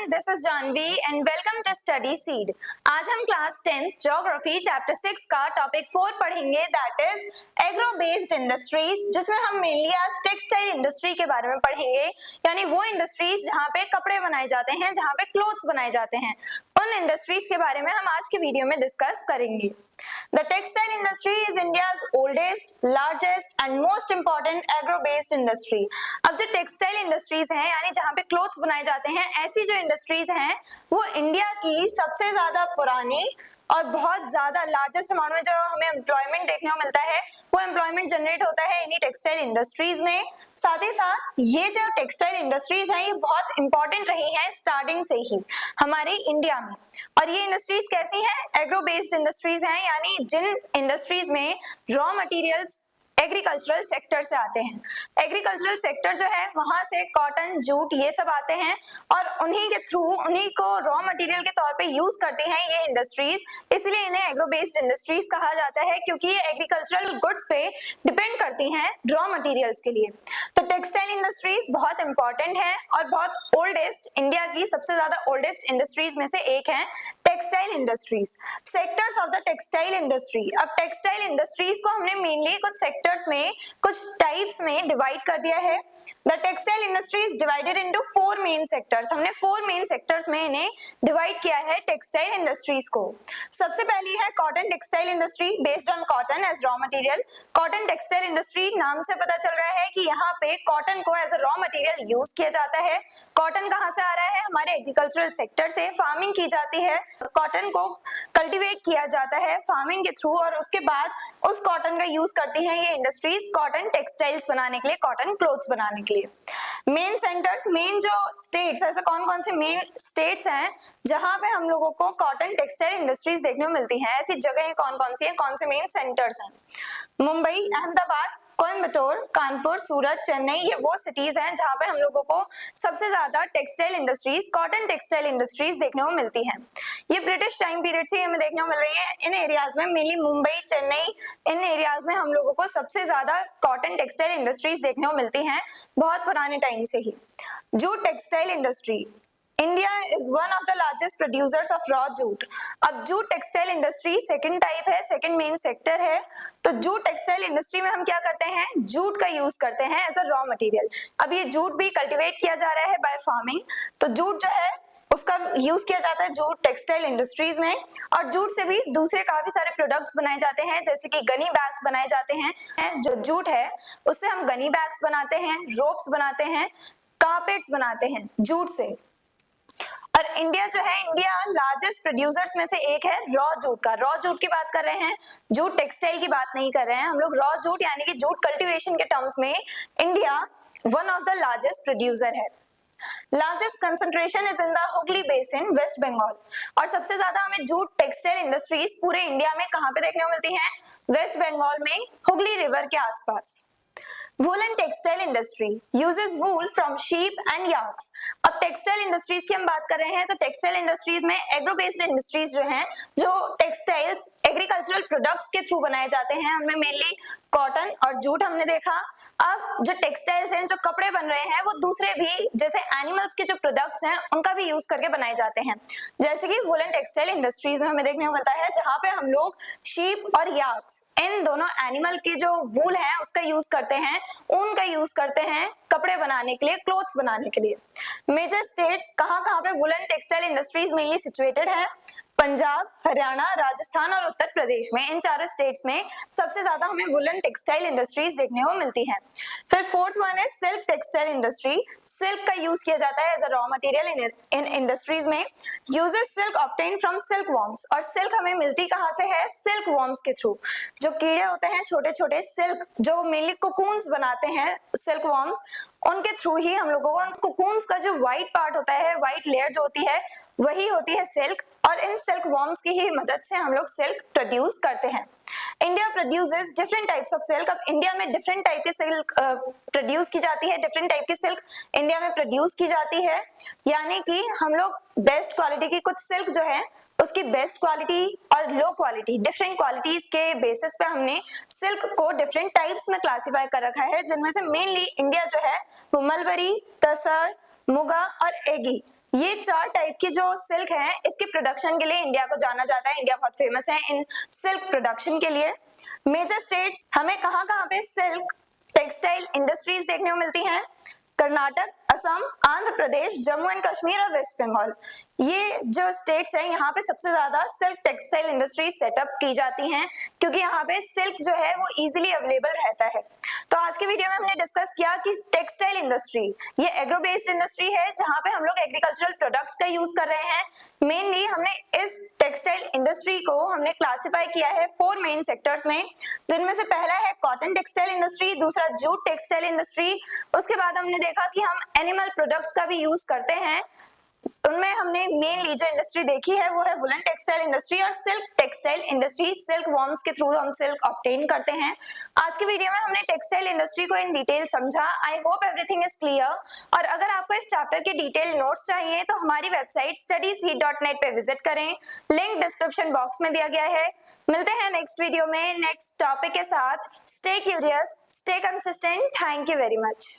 This is Janhvi and welcome to study seed. आज हम class 10th geography chapter 6 का topic 4 पढ़ेंगे, that is agro based industries, जिसमें हम मेनली आज टेक्सटाइल इंडस्ट्री के बारे में पढ़ेंगे, यानी वो इंडस्ट्रीज जहाँ पे कपड़े बनाए जाते हैं, जहाँ पे क्लोथ्स बनाए जाते हैं, उन इंडस्ट्रीज के बारे में हम आज के वीडियो में डिस्कस करेंगे। The textile industry is India's oldest, largest and most important agro-based industry। अब जो टेक्सटाइल इंडस्ट्रीज हैं, यानी जहाँ पे क्लोथ्स बनाए जाते हैं, ऐसी जो इंडस्ट्रीज हैं वो इंडिया की सबसे ज्यादा पुरानी और बहुत ज्यादा लार्जेस्ट अमाउंट में जो हमें एम्प्लॉयमेंट देखने को मिलता है वो एम्प्लॉयमेंट जनरेट होता है इन्हीं टेक्सटाइल इंडस्ट्रीज में। साथ ही साथ ये जो टेक्सटाइल इंडस्ट्रीज हैं ये बहुत इंपॉर्टेंट रही हैं स्टार्टिंग से ही हमारे इंडिया में। और ये इंडस्ट्रीज कैसी हैं? एग्रो बेस्ड इंडस्ट्रीज हैं, यानी जिन इंडस्ट्रीज में रॉ मटेरियल्स एग्रीकल्चरल सेक्टर से आते हैं। एग्रीकल्चरल सेक्टर जो है वहां से कॉटन, जूट ये सब आते हैं और उन्हीं के थ्रू उन्हीं को रॉ मटेरियल के तौर पे यूज करती हैं ये इंडस्ट्रीज, इसलिए इन्हें एग्रो बेस्ड इंडस्ट्रीज कहा जाता है, क्योंकि ये एग्रीकल्चरल गुड्स पे डिपेंड करती हैं रॉ मटेरियल्स के लिए। तो टेक्सटाइल इंडस्ट्रीज बहुत इंपॉर्टेंट है और बहुत ओल्डेस्ट, इंडिया की सबसे ज्यादा ओल्डेस्ट इंडस्ट्रीज में से एक है textile industries. Sectors of the textile industry. अब टेक्सटाइल इंडस्ट्रीज को हमने मेनली कुछ सेक्टर्स में, कुछ टाइप्स में डिवाइड कर दिया है। The textile industry is divided into 4 main sectors. हमने 4 मेन सेक्टर्स में इन्हें डिवाइड किया है टेक्सटाइल इंडस्ट्रीज को। सबसे पहली है cotton textile industry, based on cotton as raw material. Cotton textile industry नाम से पता चल रहा है कि यहाँ पे कॉटन को as a raw material use किया जाता है। कॉटन कहाँ से आ रहा है? हमारे एग्रीकल्चरल सेक्टर से फार्मिंग की जाती है, कॉटन को कल्टीवेट किया जाता है फार्मिंग के थ्रू, और उसके बाद उस कॉटन का यूज करती हैं ये इंडस्ट्रीज कॉटन टेक्सटाइल्स बनाने के लिए, कॉटन क्लोथ्स बनाने के लिए। मेन सेंटर्स, मेन जो स्टेट्स, ऐसे कौन कौन से मेन स्टेट्स हैं जहां पे हम लोगों को कॉटन टेक्सटाइल इंडस्ट्रीज देखने को मिलती हैं? ऐसी जगह कौन कौन सी हैं, कौन से मेन सेंटर्स हैं? मुंबई, अहमदाबाद, कोयम्बटूर, कानपुर, सूरत, चेन्नई, ये वो सिटीज हैं जहां पे हम लोगों को सबसे ज्यादा textile industries, cotton textile industries देखने को मिलती हैं। ये ब्रिटिश टाइम पीरियड से हमें देखने को मिल रही है इन एरियाज में, मेनली मुंबई, चेन्नई, इन एरियाज में हम लोगों को सबसे ज्यादा कॉटन टेक्सटाइल इंडस्ट्रीज देखने को मिलती हैं बहुत पुराने टाइम से ही। Jute textile industry. India is one of the largest producers of raw jute. अब jute textile industry second type है, सेकंड मेन सेक्टर है। तो जूट टेक्सटाइल इंडस्ट्री में हम क्या करते हैं? जूट का यूज करते हैं एज अ रॉ मटेरियल। अब ये जूट भी कल्टीवेट किया जा रहा है बाय फार्मिंग, तो जूट जो है उसका यूज किया जाता है जूट टेक्सटाइल इंडस्ट्रीज में। और जूट से भी दूसरे काफी सारे प्रोडक्ट्स बनाए जाते हैं, जैसे कि गनी बैग्स बनाए जाते हैं। जो जूट है उससे हम गनी बैग्स बनाते हैं, रोप्स बनाते हैं, कारपेट्स बनाते हैं जूट से। और इंडिया जो है, इंडिया लार्जेस्ट प्रोड्यूसर्स में से एक है रॉ जूट का। रॉ जूट की बात कर रहे हैं, जूट टेक्सटाइल की बात नहीं कर रहे हैं हम लोग। रॉ जूट यानी कि जूट कल्टीवेशन के टर्म्स में India one of the largest producer है। Largest concentration is in the Hooghly basin, West Bengal. और सबसे ज्यादा हमें जूट टेक्सटाइल इंडस्ट्रीज पूरे इंडिया में कहां पे देखने को मिलती हैं? वेस्ट बंगाल में, हुगली रिवर के आसपास। Woollen textile industry uses wool from sheep and yaks. अब टेक्सटाइल इंडस्ट्रीज की हम बात कर रहे हैं, तो टेक्सटाइल इंडस्ट्रीज में एग्रो बेस्ड इंडस्ट्रीज जो हैं, जो टेक्सटाइल्स एग्रीकल्चरल प्रोडक्ट्स के थ्रू बनाए जाते हैं, उनमें मेनली कॉटन और जूट हमने देखा। अब जो टेक्सटाइल्स हैं, जो कपड़े बन रहे हैं, वो दूसरे भी जैसे एनिमल्स के जो प्रोडक्ट्स हैं उनका भी यूज करके बनाए जाते हैं, जैसे कि वूलन टेक्सटाइल इंडस्ट्रीज में हमें देखने को मिलता है, जहां पे हम लोग शीप और याक्स, इन दोनों एनिमल के जो वूल है उसका यूज करते हैं, ऊन का यूज करते हैं कपड़े बनाने के लिए, क्लोथ्स बनाने के लिए। मेजर स्टेट्स कहां पे woollen textile industries mainly situated है? पंजाब, हरियाणा, राजस्थान और उत्तर प्रदेश में, इन चारों स्टेट्स में सबसे ज्यादा हमें वुलन टेक्सटाइल इंडस्ट्रीज देखने को मिलती हैं। फिर फोर्थ वन है सिल्क टेक्सटाइल इंडस्ट्री। सिल्क का यूज किया जाता है as a raw material in industries में। Uses silk obtained from silk worms. और सिल्क हमें मिलती कहां से है? सिल्क वॉर्म्स के थ्रू। जो कीड़े होते हैं छोटे छोटे, सिल्क जो मेनली कोकून्स बनाते हैं, सिल्क वॉर्म्स, उनके थ्रू ही हम लोगों को कोकून्स का जो व्हाइट पार्ट होता है, व्हाइट लेयर जो होती है, वही होती है सिल्क। और इन सिल्क वॉर्म्स की ही मदद से हम लोग सिल्क प्रोड्यूस करते हैं। India produces different types of silk. अब इंडिया में डिफरेंट टाइप की सिल्क प्रोड्यूस की जाती है, डिफरेंट टाइप की सिल्क इंडिया में प्रोड्यूस की जाती है, यानी कि हम लोग बेस्ट क्वालिटी की कुछ सिल्क जो है उसकी बेस्ट क्वालिटी और लो क्वालिटी, डिफरेंट क्वालिटीज के बेसिस पे हमने सिल्क को डिफरेंट टाइप्स में क्लासिफाई कर रखा है, जिनमें से मेनली इंडिया जो है वो मलबरी, तसर, मुगा और एगी, ये 4 टाइप की जो सिल्क है इसके प्रोडक्शन के लिए इंडिया को जाना जाता है। इंडिया बहुत फेमस है इन सिल्क प्रोडक्शन के लिए। मेजर स्टेट्स हमें कहाँ पे सिल्क टेक्सटाइल इंडस्ट्रीज देखने को मिलती हैं? कर्नाटक, असम, आंध्र प्रदेश, जम्मू एंड कश्मीर और वेस्ट बंगाल। ये जो स्टेट्स हैं यहाँ पे सबसे ज्यादा सिल्क टेक्सटाइल इंडस्ट्री सेटअप की जाती हैं क्योंकि यहाँ पे सिल्क जो है वो इजीली अवेलेबल रहता है। तो आज के वीडियो में हमने डिस्कस किया कि टेक्सटाइल इंडस्ट्री ये एग्रो बेस्ड इंडस्ट्री है जहाँ पे हम लोग एग्रीकल्चरल प्रोडक्ट्स का यूज कर रहे हैं। मेनली हमने इस टेक्सटाइल इंडस्ट्री को हमने क्लासिफाई किया है 4 मेन सेक्टर्स में, जिनमें से पहला है कॉटन टेक्सटाइल इंडस्ट्री, दूसरा जूट टेक्सटाइल इंडस्ट्री, उसके बाद हमने देखा कि हम एनिमल प्रोडक्ट्स का भी यूज करते हैं। उनमें हमने मेनली जो इंडस्ट्री देखी है वो है वुलन टेक्सटाइल इंडस्ट्री और silk textile industry. Silk worms के थ्रू हम सिल्क ऑब्टेन करते हैं। आज के वीडियो में हमने टेक्सटाइल इंडस्ट्री को इन डिटेल समझा। I hope everything is clear. और अगर आपको इस चैप्टर के डिटेल नोट्स चाहिए तो हमारी वेबसाइट studyseed.net पे विजिट करें, लिंक डिस्क्रिप्शन बॉक्स में दिया गया है। मिलते हैं नेक्स्ट वीडियो में नेक्स्ट टॉपिक के साथ। Stay curious, stay consistent. Thank you very much.